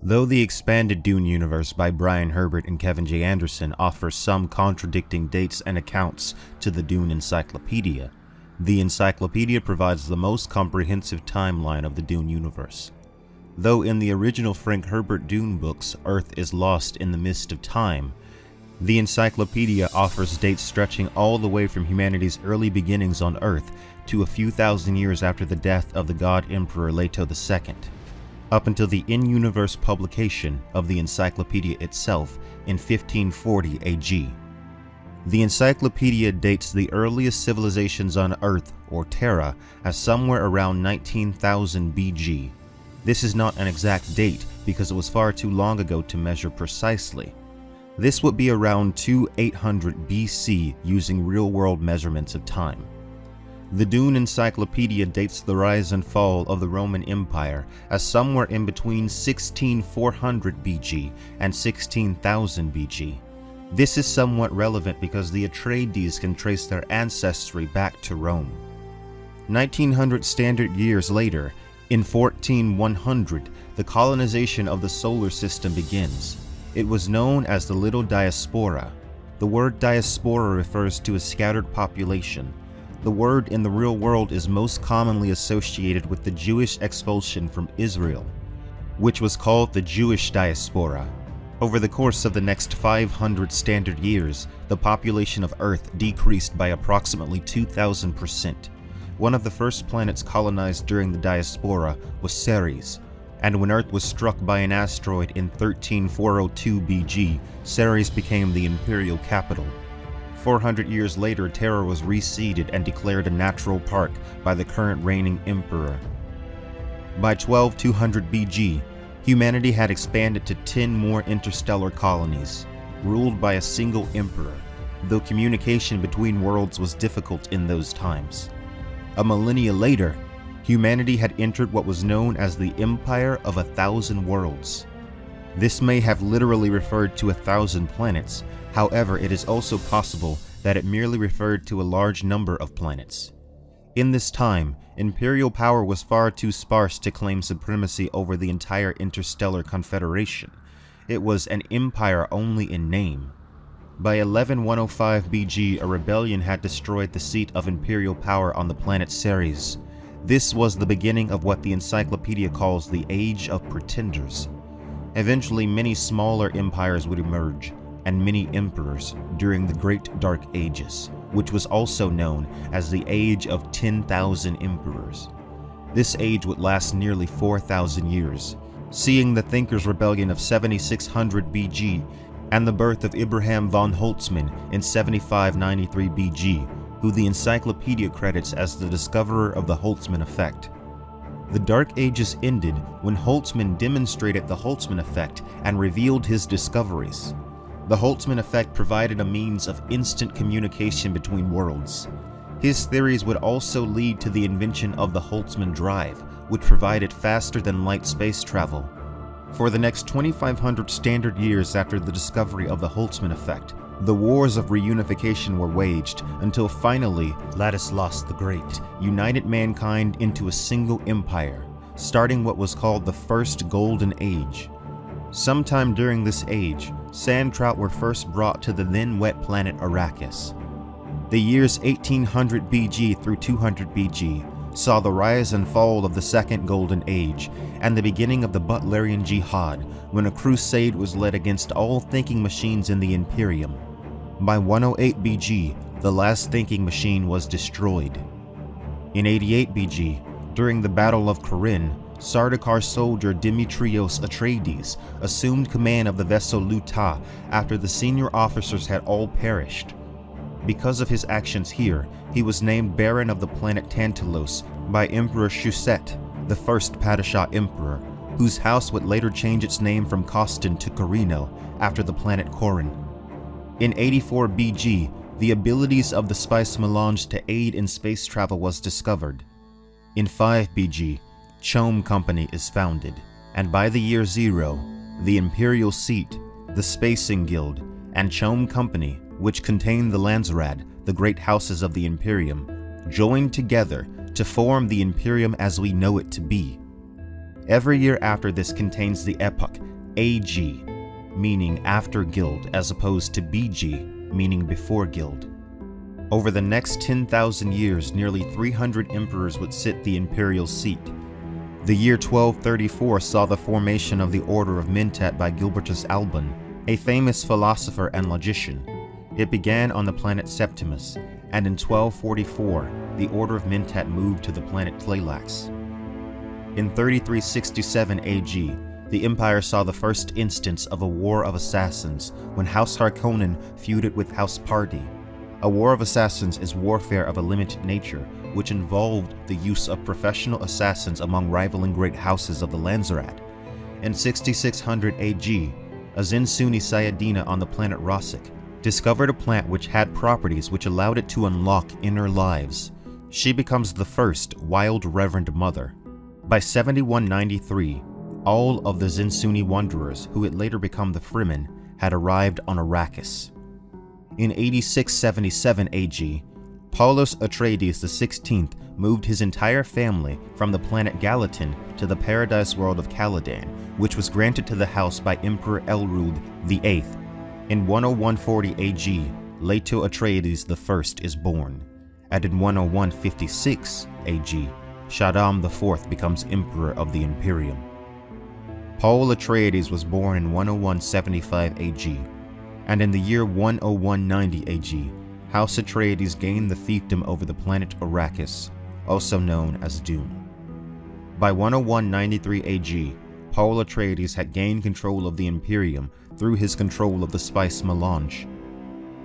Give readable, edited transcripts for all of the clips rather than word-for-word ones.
Though the Expanded Dune universe by Brian Herbert and Kevin J. Anderson offers some contradicting dates and accounts to the Dune Encyclopedia, the encyclopedia provides the most comprehensive timeline of the Dune universe. Though in the original Frank Herbert Dune books, Earth is lost in the mist of time, the encyclopedia offers dates stretching all the way from humanity's early beginnings on Earth to a few thousand years after the death of the God Emperor Leto II, up until the in-universe publication of the encyclopedia itself in 1540 AG. The encyclopedia dates the earliest civilizations on Earth, or Terra, as somewhere around 19,000 BG. This is not an exact date because it was far too long ago to measure precisely. This would be around 2800 BC using real-world measurements of time. The Dune Encyclopedia dates the rise and fall of the Roman Empire as somewhere in between 16,400 BG and 16,000 BG. This is somewhat relevant because the Atreides can trace their ancestry back to Rome. 1900 standard years later, in 14100, the colonization of the solar system begins. It was known as the Little Diaspora. The word diaspora refers to a scattered population. The word in the real world is most commonly associated with the Jewish expulsion from Israel, which was called the Jewish diaspora. Over the course of the next 500 standard years, the population of Earth decreased by approximately 2,000%. One of the first planets colonized during the diaspora was Ceres, and when Earth was struck by an asteroid in 13402 BG, Ceres became the imperial capital. 400 years later, Terra was reseeded and declared a natural park by the current reigning emperor. By 12200 BG, humanity had expanded to 10 more interstellar colonies, ruled by a single emperor, though communication between worlds was difficult in those times. A millennia later, humanity had entered what was known as the Empire of 1,000 Worlds. This may have literally referred to 1,000 planets. However, it is also possible that it merely referred to a large number of planets. In this time, imperial power was far too sparse to claim supremacy over the entire interstellar confederation. It was an empire only in name. By 11105 BG, a rebellion had destroyed the seat of imperial power on the planet Ceres. This was the beginning of what the encyclopedia calls the Age of Pretenders. Eventually, many smaller empires would emerge, and many emperors during the Great Dark Ages, which was also known as the Age of 10,000 Emperors. This age would last nearly 4,000 years, seeing the Thinkers' Rebellion of 7600 BG and the birth of Abraham von Holtzmann in 7593 BG, who the encyclopedia credits as the discoverer of the Holtzmann effect. The Dark Ages ended when Holtzmann demonstrated the Holtzmann effect and revealed his discoveries. The Holtzmann effect provided a means of instant communication between worlds. His theories would also lead to the invention of the Holtzmann drive, which provided faster than light space travel. For the next 2,500 standard years after the discovery of the Holtzmann effect, the wars of reunification were waged until finally Ladislas the Great united mankind into a single empire, starting what was called the First Golden Age. Sometime during this age, sand trout were first brought to the then wet planet Arrakis. The years 1800 BG through 200 BG saw the rise and fall of the Second Golden Age and the beginning of the Butlerian Jihad, when a crusade was led against all thinking machines in the Imperium. By 108 BG, the last thinking machine was destroyed. In 88 BG, during the Battle of Quinn, Sardaukar soldier Demetrios Atreides assumed command of the vessel Luta after the senior officers had all perished. Because of his actions here, he was named Baron of the planet Tantalos by Emperor Shusett, the first Padishah Emperor, whose house would later change its name from Costin to Corino after the planet Corin. In 84 BG, the abilities of the spice melange to aid in space travel was discovered. In 5 BG, Chome Company is founded, and by the year 0, the Imperial Seat, the Spacing Guild, and Chome Company, which contained the Landsraad, the great houses of the Imperium, joined together to form the Imperium as we know it to be. Every year after this contains the epoch AG, meaning after Guild, as opposed to BG, meaning before Guild. Over the next 10,000 years, nearly 300 emperors would sit the imperial seat. The year 1234 saw the formation of the Order of Mentat by Gilbertus Alban, a famous philosopher and logician. It began on the planet Septimus, and in 1244, the Order of Mentat moved to the planet Tleilax. In 3367 AG, the Empire saw the first instance of a war of assassins when House Harkonnen feuded with House Party. A war of assassins is warfare of a limited nature, which involved the use of professional assassins among rivaling great houses of the Lanzarat. In 6600 AG, a Zinsuni Sayadina on the planet Rosik discovered a plant which had properties which allowed it to unlock inner lives. She becomes the first Wild Reverend Mother. By 7193, all of the Zinsuni Wanderers, who would later become the Fremen, had arrived on Arrakis. In 8677 AG, Paulus Atreides XVI moved his entire family from the planet Gallatin to the paradise world of Caladan, which was granted to the house by Emperor Elrond VIII. In 10140 AG, Leto Atreides I is born, and in 10156 AG, Shaddam IV becomes Emperor of the Imperium. Paul Atreides was born in 10175 AG, and in the year 10190 AG, House Atreides gained the fiefdom over the planet Arrakis, also known as Dune. By 10193 AG, Paul Atreides had gained control of the Imperium through his control of the spice melange.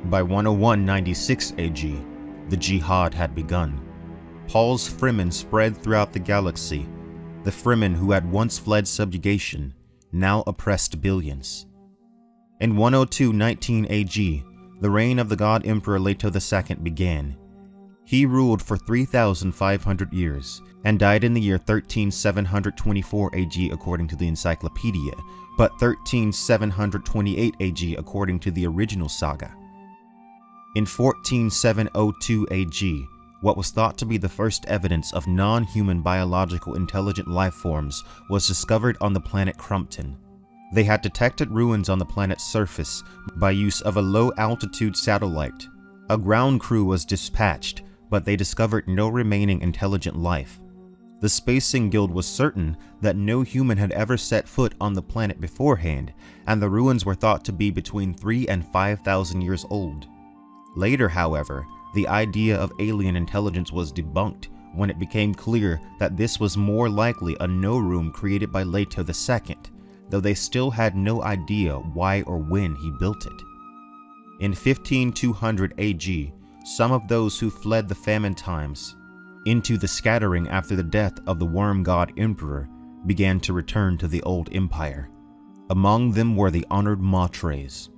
By 10196 AG, the Jihad had begun. Paul's Fremen spread throughout the galaxy. The Fremen who had once fled subjugation now oppressed billions. In 10219 AG, the reign of the God Emperor Leto II began. He ruled for 3,500 years and died in the year 13724 AG according to the Encyclopedia, but 13728 AG according to the original saga. In 14702 AG, what was thought to be the first evidence of non-human biological intelligent life forms was discovered on the planet Crumpton. They had detected ruins on the planet's surface by use of a low-altitude satellite. A ground crew was dispatched, but they discovered no remaining intelligent life. The Spacing Guild was certain that no human had ever set foot on the planet beforehand, and the ruins were thought to be between 3,000 and 5,000 years old. Later, however, the idea of alien intelligence was debunked when it became clear that this was more likely a no-room created by Leto II, though they still had no idea why or when he built it. In 15200 AG, some of those who fled the famine times into the scattering after the death of the worm god Emperor began to return to the old empire. Among them were the honored Matres.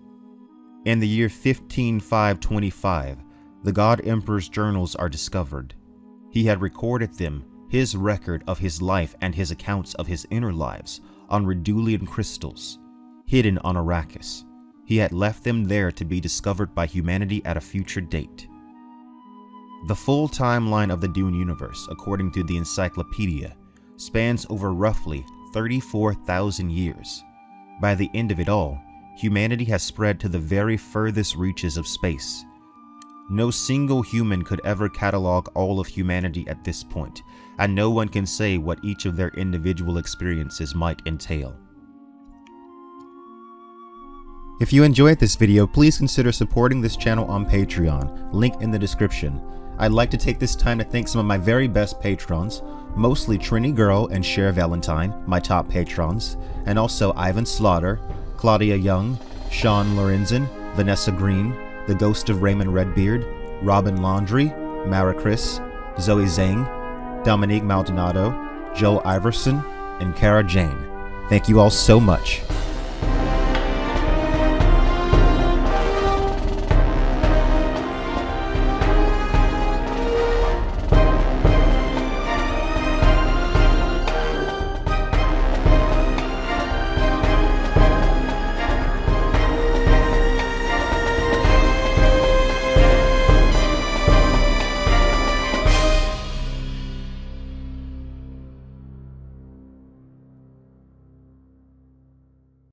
In the year 15525, the God Emperor's journals are discovered. He had recorded them, his record of his life and his accounts of his inner lives, on Redulian crystals, hidden on Arrakis. He had left them there to be discovered by humanity at a future date. The full timeline of the Dune universe, according to the Encyclopedia, spans over roughly 34,000 years. By the end of it all, humanity has spread to the very furthest reaches of space. No single human could ever catalog all of humanity at this point, and no one can say what each of their individual experiences might entail. If you enjoyed this video, please consider supporting this channel on Patreon, link in the description. I'd like to take this time to thank some of my very best patrons, mostly Trini Girl and Cher Valentine, my top patrons, and also Ivan Slaughter, Claudia Young, Sean Lorenzen, Vanessa Green, The Ghost of Raymond Redbeard, Robin Laundrie, Mara Chris, Zoe Zhang, Dominique Maldonado, Joel Iverson, and Kara Jane. Thank you all so much.